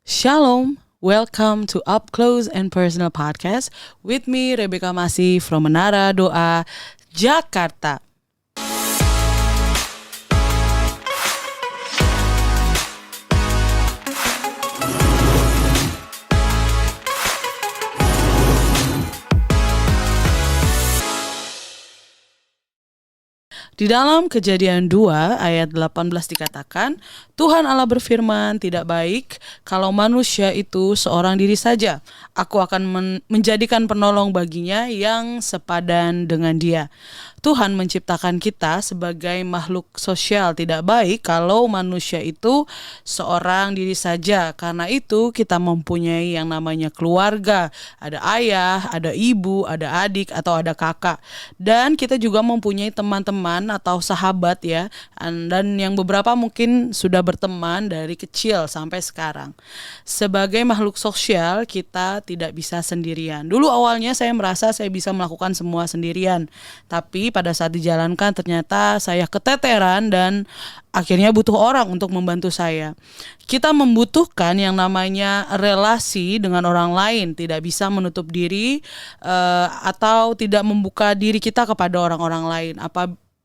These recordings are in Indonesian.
Shalom, welcome to Up Close and Personal Podcast with me Rebecca Masih from Menara Doa, Jakarta. Di dalam Kejadian 2 ayat 18 dikatakan, Tuhan Allah berfirman, tidak baik kalau manusia itu seorang diri saja. Aku akan menjadikan penolong baginya yang sepadan dengan dia. Tuhan menciptakan kita sebagai makhluk sosial. Tidak baik kalau manusia itu seorang diri saja. Karena itu kita mempunyai yang namanya keluarga. Ada ayah, ada ibu, ada adik, atau ada kakak. Dan kita juga mempunyai teman-teman atau sahabat ya. Dan yang beberapa mungkin sudah berteman dari kecil sampai sekarang. Sebagai makhluk sosial kita tidak bisa sendirian. Dulu awalnya saya merasa saya bisa melakukan semua sendirian. Tapi pada saat dijalankan ternyata saya keteteran dan akhirnya butuh orang untuk membantu saya. Kita membutuhkan yang namanya relasi dengan orang lain, tidak bisa menutup diri atau tidak membuka diri kita kepada orang-orang lain.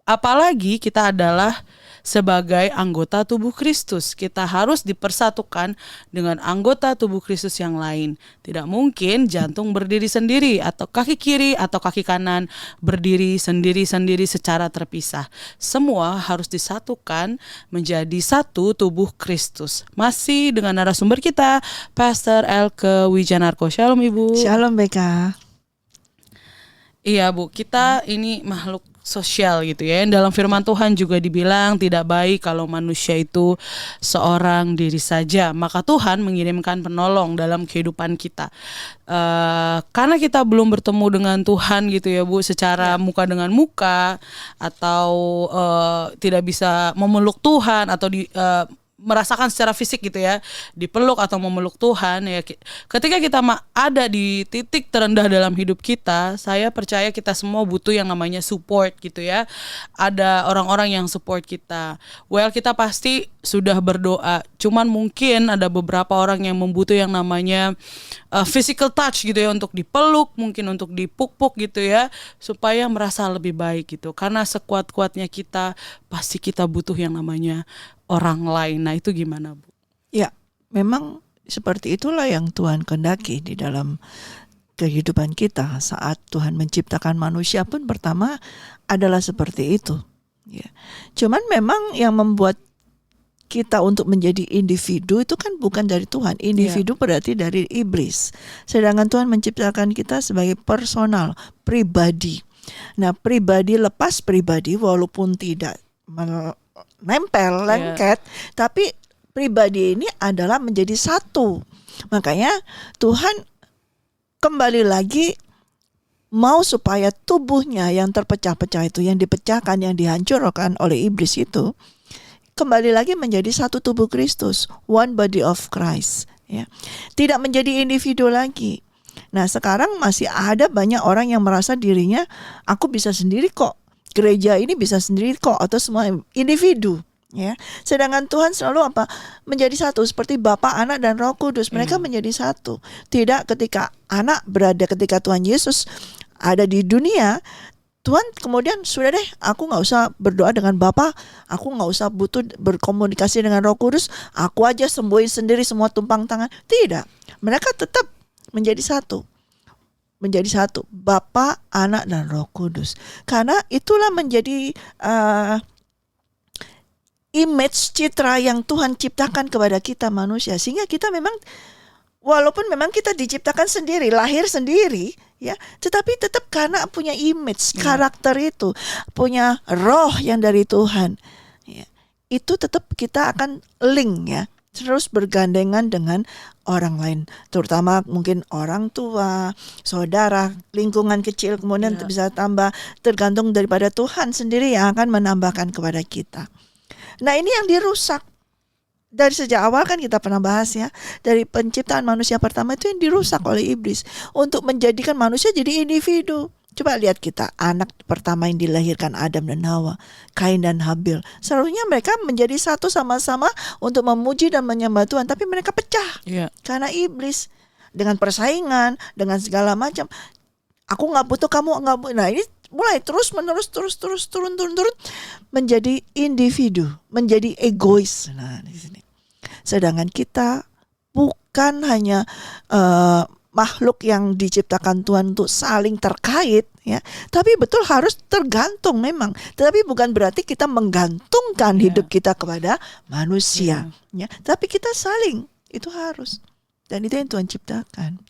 Apalagi kita adalah sebagai anggota tubuh Kristus. Kita harus dipersatukan dengan anggota tubuh Kristus yang lain. Tidak mungkin jantung berdiri sendiri atau kaki kiri atau kaki kanan berdiri sendiri-sendiri secara terpisah. Semua harus disatukan menjadi satu tubuh Kristus. Masih dengan narasumber kita, Pastor Elke Wijanarko. Shalom Ibu. Shalom Beka. Iya Bu, kita ini makhluk sosial gitu ya. Dalam firman Tuhan juga dibilang tidak baik kalau manusia itu seorang diri saja. Maka Tuhan mengirimkan penolong dalam kehidupan kita. Karena kita belum bertemu dengan Tuhan gitu ya Bu, secara muka dengan muka, atau tidak bisa memeluk Tuhan atau merasakan secara fisik gitu ya, dipeluk atau memeluk Tuhan ya. Ketika kita ada di titik terendah dalam hidup kita, saya percaya kita semua butuh yang namanya support gitu ya. Ada orang-orang yang support kita. Kita pasti sudah berdoa, cuman mungkin ada beberapa orang yang membutuh yang namanya physical touch gitu ya, untuk dipeluk, mungkin untuk dipuk-puk gitu ya, supaya merasa lebih baik gitu. Karena sekuat-kuatnya kita pasti kita butuh yang namanya orang lain. Nah itu gimana Bu? Ya, memang seperti itulah yang Tuhan kehendaki di dalam kehidupan kita. Saat Tuhan menciptakan manusia pun pertama adalah seperti itu. Ya. Cuman memang yang membuat kita untuk menjadi individu itu kan bukan dari Tuhan. Individu berarti dari iblis. Sedangkan Tuhan menciptakan kita sebagai personal, pribadi. Nah, pribadi lepas pribadi walaupun tidak lengket, tapi pribadi ini adalah menjadi satu. Makanya Tuhan kembali lagi mau supaya tubuhnya yang terpecah-pecah itu, yang dipecahkan, yang dihancurkan oleh iblis itu, kembali lagi menjadi satu tubuh Kristus, one body of Christ ya. Tidak menjadi individu lagi. Nah sekarang masih ada banyak orang yang merasa dirinya, aku bisa sendiri kok, gereja ini bisa sendiri kok, atau semua individu ya. Sedangkan Tuhan selalu menjadi satu, seperti Bapa, Anak dan Roh Kudus. Mereka menjadi satu. Tidak ketika ketika Tuhan Yesus ada di dunia, Tuhan kemudian sudah deh, aku gak usah berdoa dengan Bapa, aku gak usah butuh berkomunikasi dengan Roh Kudus, aku aja sembuhin sendiri semua tumpang tangan. Tidak, mereka tetap menjadi satu. Menjadi satu, Bapa, Anak dan Roh Kudus. Karena itulah menjadi image, citra yang Tuhan ciptakan kepada kita manusia. Sehingga kita memang, walaupun memang kita diciptakan sendiri, lahir sendiri ya, tetapi tetap karena punya image, karakter itu, punya roh yang dari Tuhan ya, itu tetap kita akan link ya, terus bergandengan dengan orang lain, terutama mungkin orang tua, saudara, lingkungan kecil, kemudian bisa tambah, tergantung daripada Tuhan sendiri yang akan menambahkan kepada kita. Nah ini yang dirusak. Dari sejak awal kan kita pernah bahas ya, dari penciptaan manusia pertama itu yang dirusak oleh iblis untuk menjadikan manusia jadi individu Coba lihat kita, anak pertama yang dilahirkan Adam dan Hawa, Kain dan Habil. Seharusnya mereka menjadi satu sama-sama untuk memuji dan menyembah Tuhan, tapi mereka pecah Iya. karena iblis dengan persaingan, dengan segala macam. Aku nggak butuh, kamu nggak butuh. Nah ini mulai terus menerus turun menjadi individu, menjadi egois. Nah di sini. Sedangkan kita bukan hanya makhluk yang diciptakan Tuhan untuk saling terkait, ya, tapi betul harus tergantung memang. Tetapi bukan berarti kita menggantungkan hidup kita kepada manusia, ya. Tapi kita saling, itu harus. Dan itu yang Tuhan ciptakan.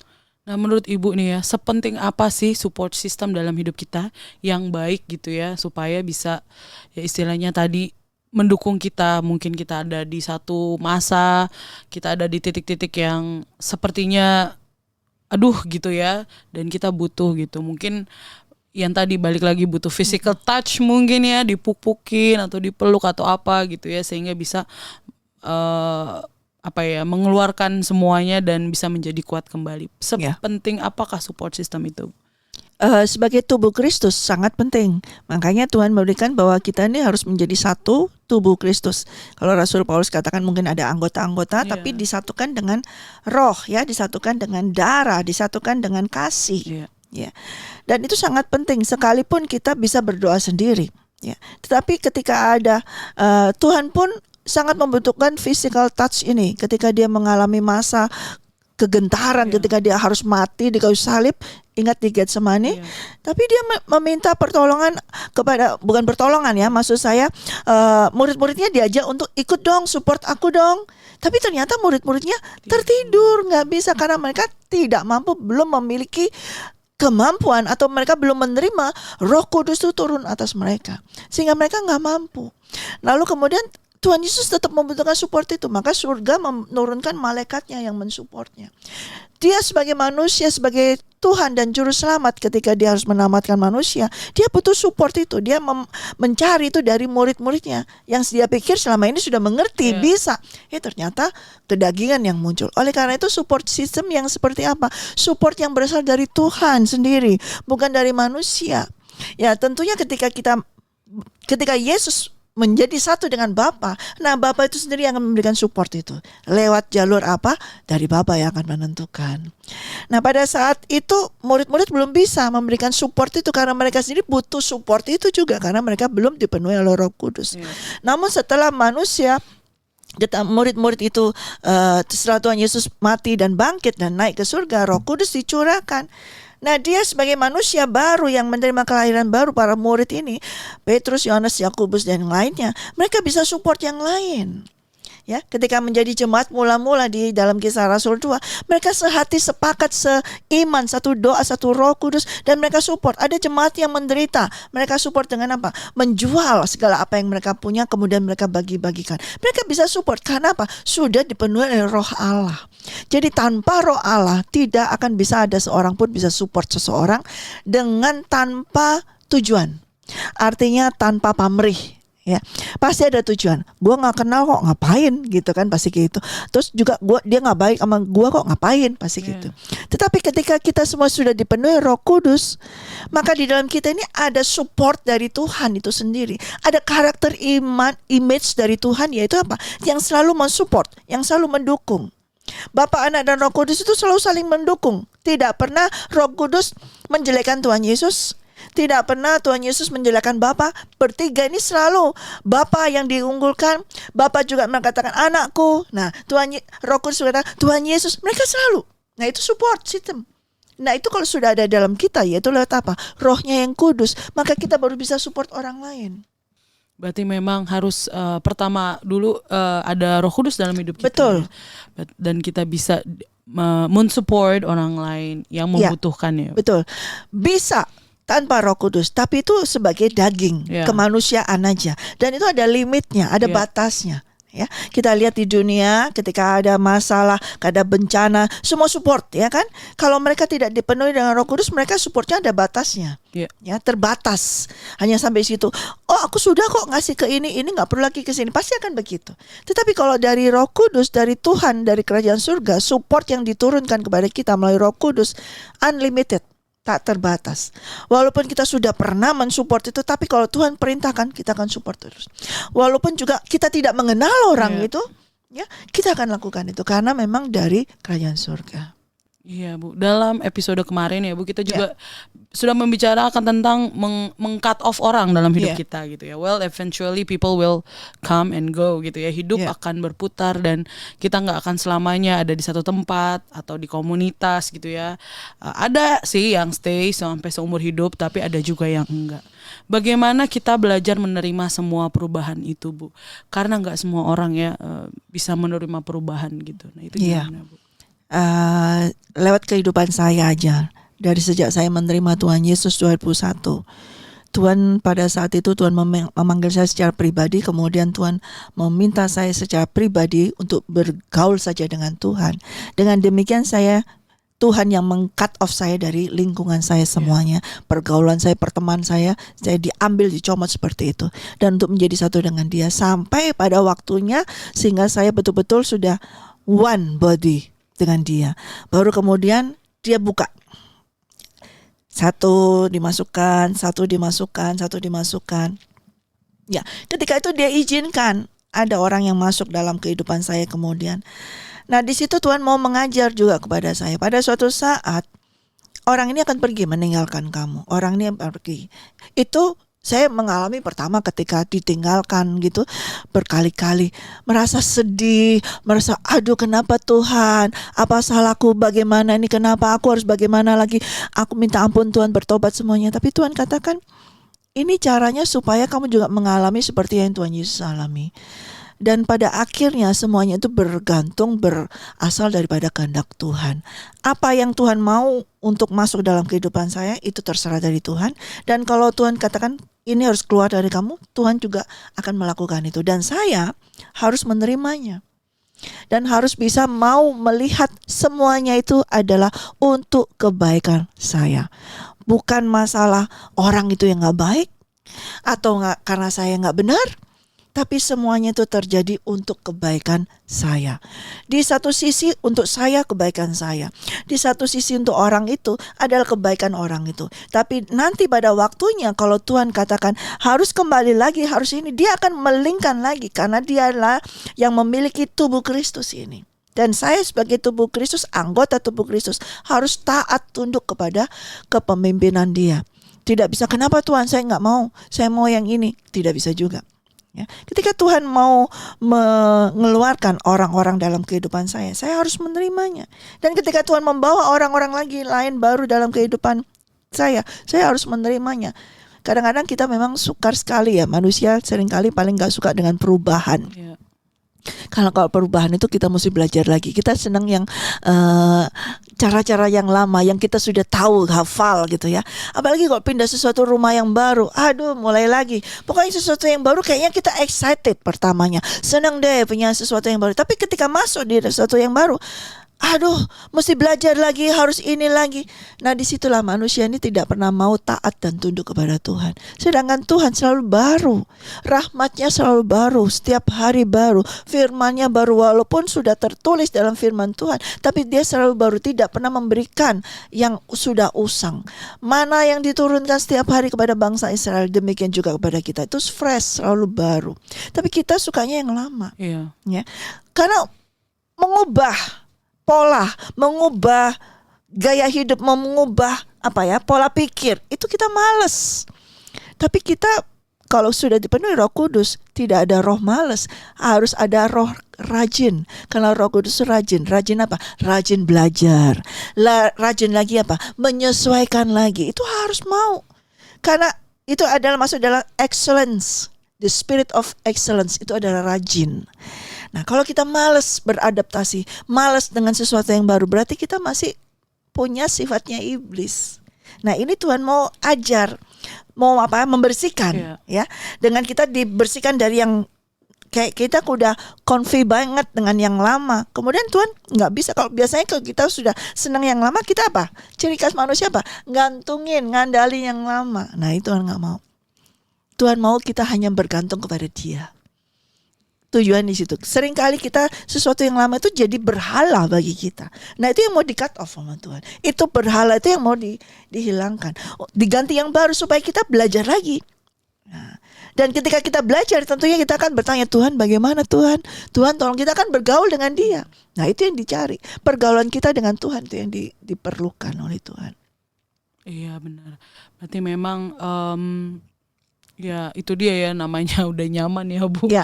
Nah, menurut Ibu nih ya, sepenting apa sih support system dalam hidup kita yang baik gitu ya, supaya bisa ya istilahnya tadi mendukung kita. Mungkin kita ada di satu masa, kita ada di titik-titik yang sepertinya aduh gitu ya, dan kita butuh gitu. Mungkin yang tadi balik lagi butuh physical touch mungkin ya, dipuk-pukin atau dipeluk atau apa gitu ya, sehingga bisa mengeluarkan semuanya dan bisa menjadi kuat kembali. Sepenting apakah support system itu? Sebagai tubuh Kristus sangat penting. Makanya Tuhan memberikan bahwa kita ini harus menjadi satu tubuh Kristus. Kalau Rasul Paulus katakan mungkin ada anggota-anggota, tapi disatukan dengan roh, ya, disatukan dengan darah, disatukan dengan kasih. Ya. Dan itu sangat penting sekalipun kita bisa berdoa sendiri, ya. Tetapi ketika ada Tuhan pun sangat membutuhkan physical touch ini ketika dia mengalami masa kegentaran, ketika dia harus mati di kayu salib, ingat di Getsemani, tapi dia meminta pertolongan kepada, bukan pertolongan ya, maksud saya murid-muridnya diajak untuk ikut dong, support aku dong. Tapi ternyata murid-muridnya tertidur, nggak bisa karena mereka tidak mampu, belum memiliki kemampuan atau mereka belum menerima Roh Kudus itu turun atas mereka, sehingga mereka nggak mampu. Lalu kemudian Tuhan Yesus tetap membutuhkan support itu, maka surga menurunkan malaikatnya yang mensupportnya. Dia sebagai manusia, sebagai Tuhan dan Juru Selamat, ketika dia harus menyelamatkan manusia, dia butuh support itu. Dia mencari itu dari murid-muridnya yang dia pikir selama ini sudah mengerti, bisa. Ternyata kedagingan yang muncul. Oleh karena itu support system yang seperti apa? Support yang berasal dari Tuhan sendiri, bukan dari manusia. Ya tentunya ketika Yesus menjadi satu dengan Bapa, nah Bapa itu sendiri yang akan memberikan support itu. Lewat jalur apa? Dari Bapa yang akan menentukan. Nah pada saat itu murid-murid belum bisa memberikan support itu karena mereka sendiri butuh support itu juga karena mereka belum dipenuhi oleh Roh Kudus. Namun setelah murid-murid itu setelah Tuhan Yesus mati dan bangkit dan naik ke surga, Roh Kudus dicurahkan. Nah dia sebagai manusia baru yang menerima kelahiran baru, para murid ini, Petrus, Yohanes, Yakobus dan yang lainnya, mereka bisa support yang lain. Ya, ketika menjadi jemaat mula-mula di dalam Kisah Rasul 2, mereka sehati sepakat, seiman, satu doa, satu Roh Kudus, dan mereka support. Ada jemaat yang menderita, mereka support dengan apa? Menjual segala apa yang mereka punya, kemudian mereka bagi-bagikan. Mereka bisa support karena apa? Sudah dipenuhi oleh Roh Allah. Jadi tanpa Roh Allah tidak akan bisa ada seorang pun bisa support seseorang dengan tanpa tujuan. Artinya tanpa pamrih. Ya, pasti ada tujuan. Gua nggak kenal kok, ngapain gitu kan, pasti gitu. Terus juga dia nggak baik sama gua kok, ngapain, pasti gitu. Tetapi ketika kita semua sudah dipenuhi Roh Kudus, maka di dalam kita ini ada support dari Tuhan itu sendiri. Ada karakter iman, image dari Tuhan, yaitu apa? Yang selalu mensupport, yang selalu mendukung. Bapa, Anak dan Roh Kudus itu selalu saling mendukung. Tidak pernah Roh Kudus menjelekkan Tuhan Yesus. Tidak pernah Tuhan Yesus menjelekkan Bapa. Bertiga ini selalu Bapa yang diunggulkan. Bapa juga mengatakan anakku. Nah, Roh Kudus berkata Tuhan Yesus. Mereka selalu. Nah, itu support system. Nah, itu kalau sudah ada dalam kita, yaitu lewat apa? Rohnya yang kudus. Maka kita baru bisa support orang lain. Berarti memang harus pertama dulu ada Roh Kudus dalam hidup kita. Betul. Ya. Dan kita bisa mensupport orang lain yang membutuhkan ya. Betul. Bisa tanpa Roh Kudus, tapi itu sebagai daging, kemanusiaan aja. Dan itu ada limitnya, ada batasnya. Ya, kita lihat di dunia ketika ada masalah, ada bencana, semua support, ya kan? Kalau mereka tidak dipenuhi dengan Roh Kudus, mereka supportnya ada batasnya, ya terbatas, hanya sampai situ. Oh, aku sudah kok ngasih ke ini nggak perlu lagi ke sini, pasti akan begitu. Tetapi kalau dari Roh Kudus, dari Tuhan, dari Kerajaan Surga, support yang diturunkan kepada kita melalui Roh Kudus unlimited. tak terbatas. Walaupun kita sudah pernah mensupport itu, tapi kalau Tuhan perintahkan, kita akan support terus. Walaupun juga kita tidak mengenal orang itu, ya, kita akan lakukan itu karena memang dari kerajaan surga. Iya Bu, dalam episode kemarin ya Bu, kita juga sudah membicarakan tentang meng-cut off orang dalam hidup kita gitu ya. Well, eventually people will come and go gitu ya. Hidup akan berputar dan kita nggak akan selamanya ada di satu tempat atau di komunitas gitu ya. Ada sih yang stay sampai seumur hidup, tapi ada juga yang enggak. Bagaimana kita belajar menerima semua perubahan itu Bu? Karena nggak semua orang ya bisa menerima perubahan gitu. Nah itu gimana Bu? Lewat kehidupan saya aja, dari sejak saya menerima Tuhan Yesus 2001, Tuhan pada saat itu Tuhan memanggil saya secara pribadi, kemudian Tuhan meminta saya secara pribadi untuk bergaul saja dengan Tuhan. Dengan demikian Tuhan yang meng-cut off saya dari lingkungan saya semuanya, pergaulan saya, pertemanan saya diambil, dicomot seperti itu, dan untuk menjadi satu dengan Dia sampai pada waktunya sehingga saya betul-betul sudah one body dengan Dia. Baru kemudian Dia buka, satu dimasukkan. Ya, ketika itu Dia izinkan ada orang yang masuk dalam kehidupan saya kemudian. Nah, di situ Tuhan mau mengajar juga kepada saya. Pada suatu saat orang ini akan pergi, meninggalkan kamu. Orang ini pergi. Itu saya mengalami pertama ketika ditinggalkan gitu berkali-kali, merasa sedih, merasa aduh kenapa Tuhan, apa salahku, bagaimana ini, kenapa aku harus bagaimana lagi, aku minta ampun Tuhan, bertobat semuanya. Tapi Tuhan katakan ini caranya supaya kamu juga mengalami seperti yang Tuhan Yesus alami. Dan pada akhirnya semuanya itu berasal daripada kehendak Tuhan. Apa yang Tuhan mau untuk masuk dalam kehidupan saya itu terserah dari Tuhan. Dan kalau Tuhan katakan ini harus keluar dari kamu, Tuhan juga akan melakukan itu. Dan saya harus menerimanya. Dan harus bisa mau melihat semuanya itu adalah untuk kebaikan saya. Bukan masalah orang itu yang gak baik, atau karena saya gak benar, tapi semuanya itu terjadi untuk kebaikan saya. Di satu sisi untuk saya, kebaikan saya. Di satu sisi untuk orang itu adalah kebaikan orang itu. Tapi nanti pada waktunya kalau Tuhan katakan harus kembali lagi, harus ini, Dia akan melingkan lagi. Karena Dialah yang memiliki tubuh Kristus ini. Dan saya sebagai tubuh Kristus, anggota tubuh Kristus, harus taat tunduk kepada kepemimpinan Dia. Tidak bisa, kenapa Tuhan saya gak mau, saya mau yang ini. Tidak bisa juga. Ya, ketika Tuhan mau mengeluarkan orang-orang dalam kehidupan saya harus menerimanya. Dan ketika Tuhan membawa orang-orang lagi lain baru dalam kehidupan saya harus menerimanya. Kadang-kadang kita memang sukar sekali ya, manusia seringkali paling gak suka dengan perubahan. Kalau perubahan itu kita mesti belajar lagi. Kita senang yang cara-cara yang lama yang kita sudah tahu, hafal gitu ya. Apalagi kalau pindah sesuatu rumah yang baru, aduh mulai lagi. Pokoknya sesuatu yang baru kayaknya kita excited pertamanya, senang deh punya sesuatu yang baru. Tapi ketika masuk di sesuatu yang baru, aduh mesti belajar lagi, harus ini lagi. Nah disitulah manusia ini tidak pernah mau taat dan tunduk kepada Tuhan. Sedangkan Tuhan selalu baru, rahmatnya selalu baru, setiap hari baru, firman-Nya baru. Walaupun sudah tertulis dalam firman Tuhan, tapi Dia selalu baru, tidak pernah memberikan yang sudah usang. Mana yang diturunkan setiap hari kepada bangsa Israel, demikian juga kepada kita, itu fresh, selalu baru. Tapi kita sukanya yang lama. Ya. Karena mengubah pola, mengubah gaya hidup, mengubah pola pikir, itu kita malas. Tapi kita kalau sudah dipenuhi Roh Kudus, tidak ada roh malas, harus ada roh rajin. Karena Roh Kudus rajin apa? Rajin belajar. Rajin lagi apa? Menyesuaikan lagi. Itu harus mau. Karena itu adalah masuk dalam excellence. The spirit of excellence itu adalah rajin. Nah, kalau kita malas beradaptasi, malas dengan sesuatu yang baru, berarti kita masih punya sifatnya iblis. Nah, ini Tuhan mau ajar, mau membersihkan, ya. Dengan kita dibersihkan dari yang kayak kita udah konfi banget dengan yang lama. Kemudian Tuhan nggak bisa, kalau biasanya kalau kita sudah senang yang lama, kita apa? Ciri khas manusia apa? Ngandalin yang lama. Nah, itu Tuhan nggak mau. Tuhan mau kita hanya bergantung kepada Dia. tujuan di situ. Seringkali kita sesuatu yang lama itu jadi berhala bagi kita. Nah, itu yang mau di cut off sama Tuhan. Itu berhala itu yang mau dihilangkan. Diganti yang baru supaya kita belajar lagi. Nah, dan ketika kita belajar tentunya kita akan bertanya, Tuhan bagaimana Tuhan? Tuhan tolong, kita akan bergaul dengan Dia. Nah, itu yang dicari. Pergaulan kita dengan Tuhan itu yang diperlukan oleh Tuhan. Iya benar. Berarti memang ya itu dia ya, namanya udah nyaman ya Bu. Ya.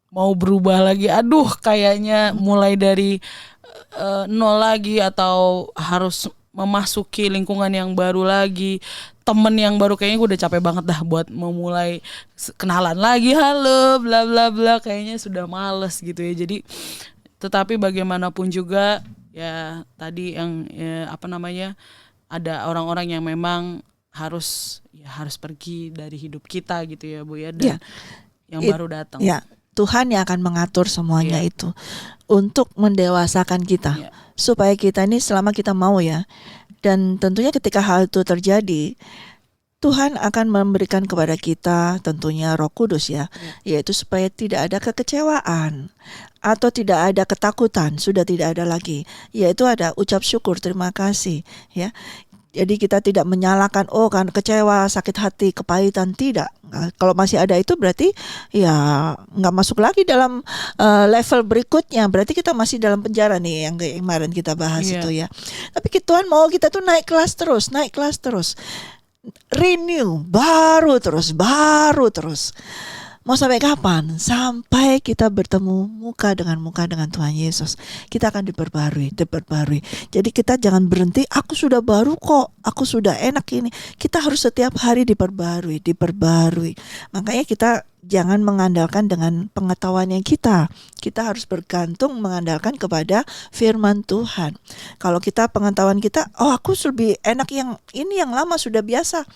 Mau berubah lagi, aduh kayaknya mulai dari nol lagi, atau harus memasuki lingkungan yang baru lagi, temen yang baru, kayaknya gue udah capek banget dah buat memulai kenalan lagi, halo bla bla bla, kayaknya sudah males gitu ya. Jadi tetapi bagaimanapun juga ya tadi yang ada orang-orang yang memang harus pergi dari hidup kita gitu ya Bu ya, dan yang baru datang. Ya, Tuhan yang akan mengatur semuanya itu untuk mendewasakan kita, supaya kita ini selama kita mau ya. Dan tentunya ketika hal itu terjadi, Tuhan akan memberikan kepada kita tentunya Roh Kudus ya, yaitu supaya tidak ada kekecewaan atau tidak ada ketakutan, sudah tidak ada lagi, yaitu ada ucap syukur, terima kasih ya. Jadi kita tidak menyalahkan, kan kecewa, sakit hati, kepahitan, tidak. Nah, kalau masih ada itu berarti ya nggak masuk lagi dalam level berikutnya. Berarti kita masih dalam penjara nih, yang kemarin kita bahas itu ya. Tapi Tuhan mau kita tuh naik kelas terus. Renew, baru terus. Mau sampai kapan? Sampai kita bertemu muka dengan Tuhan Yesus. Kita akan diperbarui. Jadi kita jangan berhenti, aku sudah baru kok, aku sudah enak ini. Kita harus setiap hari diperbarui. Makanya kita jangan mengandalkan dengan pengetahuan yang kita harus bergantung mengandalkan kepada firman Tuhan. Kalau kita pengetahuan kita, aku lebih enak yang ini, yang lama sudah biasa.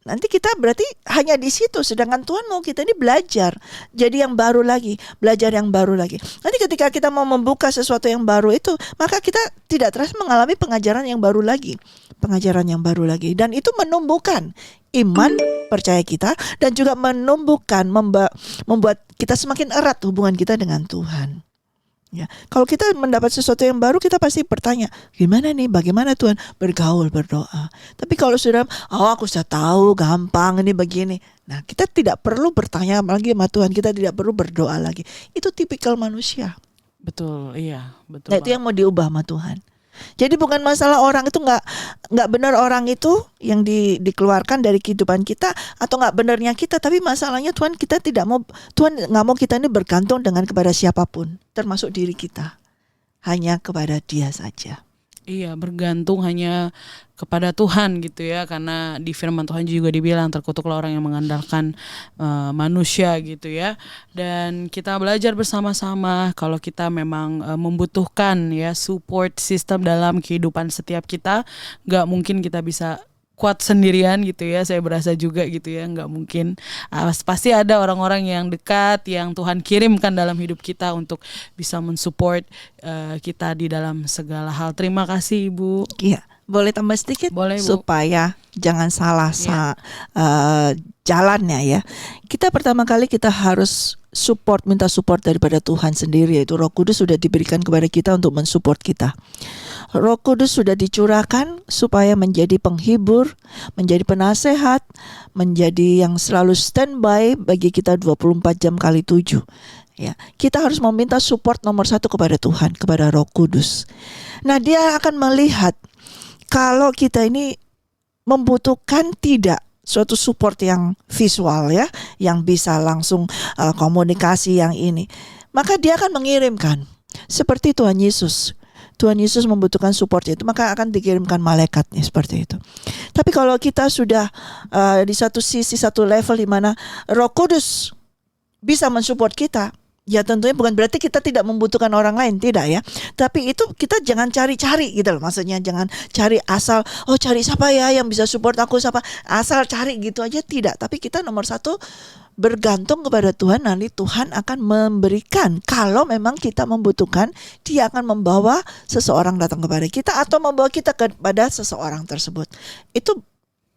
Nanti kita berarti hanya di situ, sedangkan Tuhan mau kita ini belajar, jadi yang baru lagi, belajar yang baru lagi. Nanti ketika kita mau membuka sesuatu yang baru itu, maka kita tidak terus mengalami pengajaran yang baru lagi, dan itu menumbuhkan iman percaya kita, dan juga menumbuhkan, membuat kita semakin erat hubungan kita dengan Tuhan. Ya, kalau kita mendapat sesuatu yang baru, kita pasti bertanya, bagaimana Tuhan? Bergaul, berdoa. Tapi kalau sudah, aku sudah tahu, gampang ini begini. Nah, kita tidak perlu bertanya lagi sama Tuhan, kita tidak perlu berdoa lagi. Itu tipikal manusia. Betul, iya, betul. Nah, itu yang mau diubah sama Tuhan. Jadi bukan masalah orang itu nggak benar, orang itu yang dikeluarkan dari kehidupan kita atau nggak benarnya kita, tapi masalahnya Tuhan nggak mau kita ini bergantung kepada siapapun, termasuk diri kita, hanya kepada Dia saja. Iya, bergantung hanya kepada Tuhan gitu ya, karena di firman Tuhan juga dibilang terkutuklah orang yang mengandalkan manusia gitu ya. Dan kita belajar bersama-sama kalau kita memang membutuhkan ya support system dalam kehidupan setiap kita. Gak mungkin kita bisa kuat sendirian gitu ya, saya berasa juga gitu ya, nggak mungkin. Pasti ada orang-orang yang dekat yang Tuhan kirimkan dalam hidup kita untuk bisa mensupport kita di dalam segala hal. Terima kasih Ibu. Iya, boleh tambah sedikit? Boleh, Bu. Supaya jangan salah jalannya ya. Kita pertama kali kita harus minta support daripada Tuhan sendiri, yaitu Roh Kudus sudah diberikan kepada kita untuk mensupport kita. Roh Kudus sudah dicurahkan supaya menjadi penghibur, menjadi penasehat, menjadi yang selalu standby bagi kita 24 jam kali 7. Ya, kita harus meminta support nomor 1 kepada Tuhan, kepada Roh Kudus. Nah, Dia akan melihat kalau kita ini membutuhkan tidak suatu support yang visual ya, yang bisa langsung komunikasi yang ini, maka Dia akan mengirimkan seperti Tuhan Yesus. Tuhan Yesus membutuhkan support itu, maka akan dikirimkan malaikatnya seperti itu. Tapi kalau kita sudah di satu sisi, satu level di mana Roh Kudus bisa mensupport kita, ya tentunya bukan berarti kita tidak membutuhkan orang lain, tidak ya. Tapi itu kita jangan cari-cari gitu loh. Maksudnya jangan cari asal, cari siapa ya yang bisa support aku, siapa, asal cari gitu aja, tidak. Tapi kita nomor 1 bergantung kepada Tuhan, nanti Tuhan akan memberikan. Kalau memang kita membutuhkan, Dia akan membawa seseorang datang kepada kita atau membawa kita kepada seseorang tersebut. Itu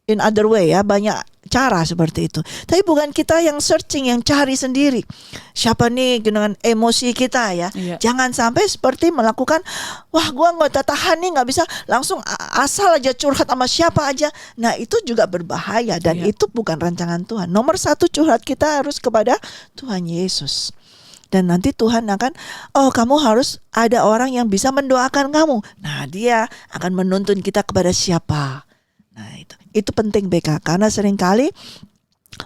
in other way ya, banyak cara seperti itu. Tapi bukan kita yang searching, yang cari sendiri. Siapa nih dengan emosi kita ya. Iya. Jangan sampai seperti melakukan, wah gua nggak tahan nih, nggak bisa langsung asal aja curhat sama siapa aja. Nah itu juga berbahaya dan Iya. itu bukan rancangan Tuhan. Nomor satu curhat kita harus kepada Tuhan Yesus. Dan nanti Tuhan akan, oh kamu harus ada orang yang bisa mendoakan kamu. Nah dia akan menuntun kita kepada siapa. Nah itu penting BK, karena seringkali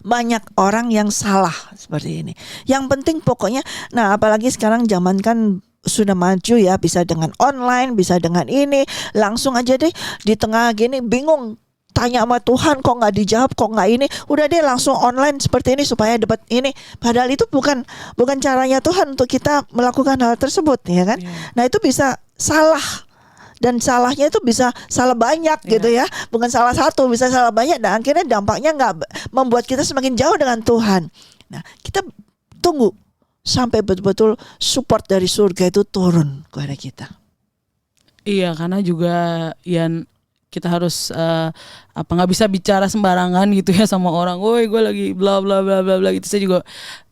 banyak orang yang salah seperti ini. Yang penting pokoknya, nah apalagi sekarang zaman kan sudah maju ya, bisa dengan online, bisa dengan ini, langsung aja deh di tengah gini bingung, tanya sama Tuhan kok nggak dijawab, kok nggak ini, udah deh langsung online seperti ini supaya dapat ini. Padahal itu bukan caranya Tuhan untuk kita melakukan hal tersebut ya kan. Nah itu bisa salah. Dan salahnya itu bisa salah banyak gitu ya, bukan salah satu, bisa salah banyak, dan akhirnya dampaknya nggak membuat kita semakin jauh dengan Tuhan. Nah kita tunggu sampai betul-betul support dari surga itu turun kepada kita. Iya, karena juga ya kita harus nggak bisa bicara sembarangan gitu ya sama orang. Woi, gue lagi bla bla bla bla bla gitu. Saya juga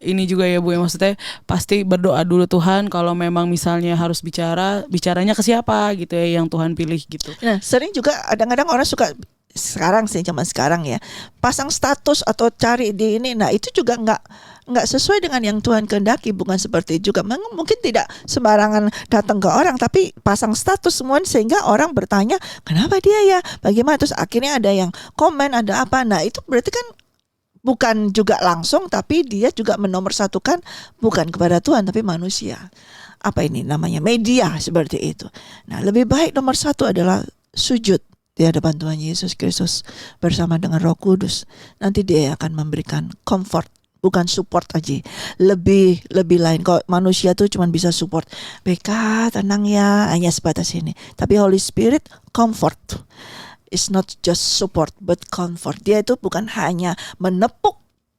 ini juga ya Bu, ya maksudnya pasti berdoa dulu Tuhan, kalau memang misalnya harus bicaranya ke siapa gitu ya yang Tuhan pilih gitu. Nah, sering juga kadang-kadang orang suka sekarang sih, zaman sekarang ya, pasang status atau cari di ini. Nah itu juga nggak sesuai dengan yang Tuhan kehendaki. Bukan seperti juga, mungkin tidak sembarangan datang ke orang, tapi pasang status semua sehingga orang bertanya kenapa dia ya, bagaimana, terus akhirnya ada yang komen, ada apa. Nah itu berarti kan bukan juga langsung, tapi dia juga menomorsatukan bukan kepada Tuhan tapi manusia. Apa ini namanya, media seperti itu. Nah lebih baik nomor satu adalah sujud di hadapan Tuhan Yesus Kristus bersama dengan Roh Kudus. Nanti dia akan memberikan comfort, bukan support aja. Lebih lain. Kalau manusia tuh cuma bisa support, BK tenang ya, hanya sebatas ini. Tapi Holy Spirit comfort. It's not just support but comfort. Dia itu bukan hanya menepuk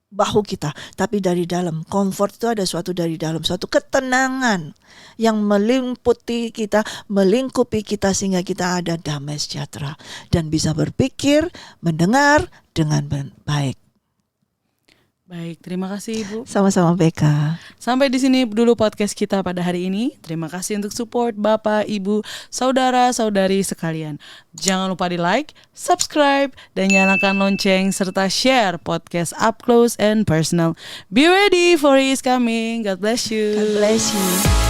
bahu kita, tapi dari dalam. Comfort itu ada suatu dari dalam, suatu ketenangan yang meliputi kita, melingkupi kita, sehingga kita ada damai sejahtera dan bisa berpikir, mendengar dengan baik. Baik, terima kasih Ibu. Sama-sama BK. Sampai di sini dulu podcast kita pada hari ini. Terima kasih untuk support Bapak, Ibu, saudara-saudari sekalian. Jangan lupa di like, subscribe, dan nyalakan lonceng serta share podcast Up Close and Personal. Be ready for His coming. God bless you. God bless you.